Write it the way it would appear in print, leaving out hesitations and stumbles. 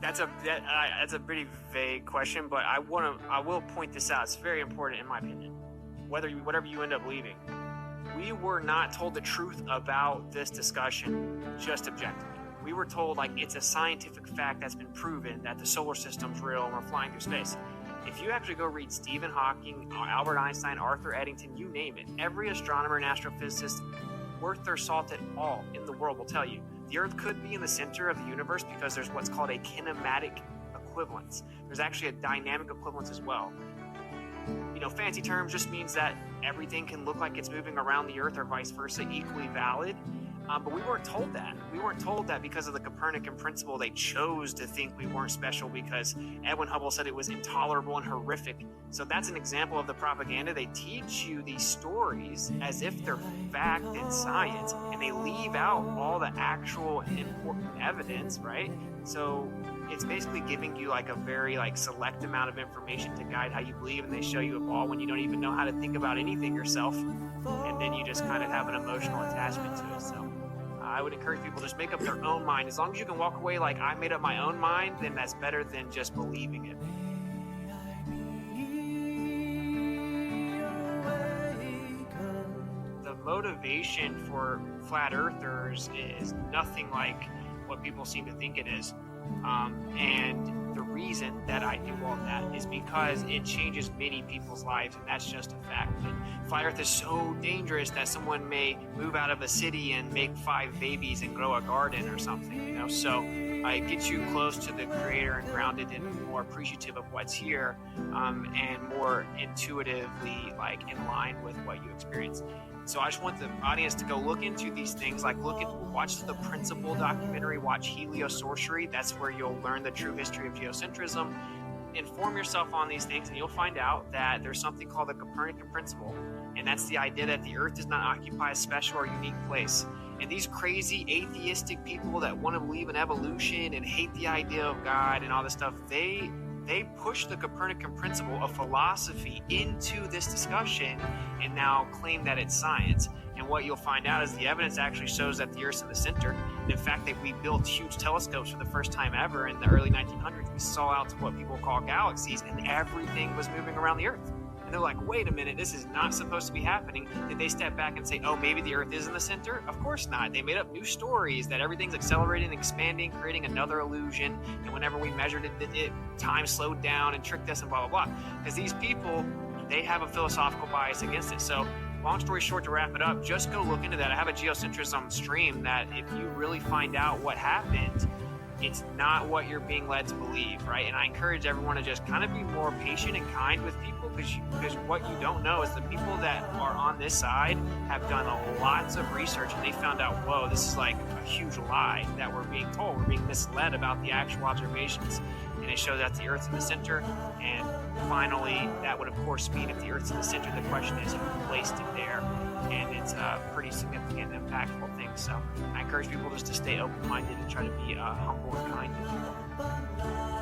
That's a pretty vague question, but I will point this out. It's very important in my opinion. Whatever you end up believing, we were not told the truth about this discussion just objectively. We were told like it's a scientific fact that's been proven that the solar system's real and we're flying through space. If you actually go read Stephen Hawking, Albert Einstein, Arthur Eddington, you name it, every astronomer and astrophysicist worth their salt at all in the world will tell you the Earth could be in the center of the universe because there's what's called a kinematic equivalence. There's actually a dynamic equivalence as well. Fancy terms just means that everything can look like it's moving around the Earth or vice versa, equally valid. But we weren't told that. We weren't told that because of the Copernican principle. They chose to think we weren't special because Edwin Hubble said it was intolerable and horrific. So that's an example of the propaganda. They teach you these stories as if they're fact and science, and they leave out all the actual important evidence, right? So it's basically giving you like a very select amount of information to guide how you believe, and they show you a ball when you don't even know how to think about anything yourself, and then you just kind of have an emotional attachment to it. So I would encourage people to just make up their own mind. As long as you can walk away like I made up my own mind, then that's better than just believing it. The motivation for flat earthers is nothing like what people seem to think it is. And the reason that I do all that is because it changes many people's lives, and that's just a fact. And flat earth is so dangerous that someone may move out of a city and make 5 babies and grow a garden or something, So it gets you close to the creator and grounded and more appreciative of what's here, and more intuitively in line with what you experience. So I just want the audience to go look into these things, watch the Principle documentary, watch Heliosorcery. That's where you'll learn the true history of geocentrism. Inform yourself on these things, and you'll find out that there's something called the Copernican principle, and that's the idea that the Earth does not occupy a special or unique place. And these crazy atheistic people that want to believe in evolution and hate the idea of God and all this stuff, they push the Copernican principle of philosophy into this discussion and now claim that it's science. And what you'll find out is the evidence actually shows that the Earth's in the center. And in fact, that we built huge telescopes for the first time ever in the early 1900s. We saw out to what people call galaxies, and everything was moving around the Earth. And they're like, wait a minute, this is not supposed to be happening. Did they step back and say, oh, maybe the Earth is in the center? Of course not. They made up new stories that everything's accelerating and expanding, creating another illusion. And whenever we measured it, time slowed down and tricked us and blah, blah, blah. Because these people, they have a philosophical bias against it. So long story short, to wrap it up, just go look into that. I have a geocentrism stream that if you really find out what happened, it's not what you're being led to believe, right? And I encourage everyone to just kind of be more patient and kind with people, because what you don't know is the people that are on this side have done lots of research, and they found out, whoa, this is like a huge lie that we're being told. We're being misled about the actual observations, and it shows that the Earth's in the center. And finally, that would of course mean if the Earth's in the center, the question is who placed it there, and it's a pretty significant and impactful thing. So I encourage people just to stay open-minded and try to be humble and kind to people.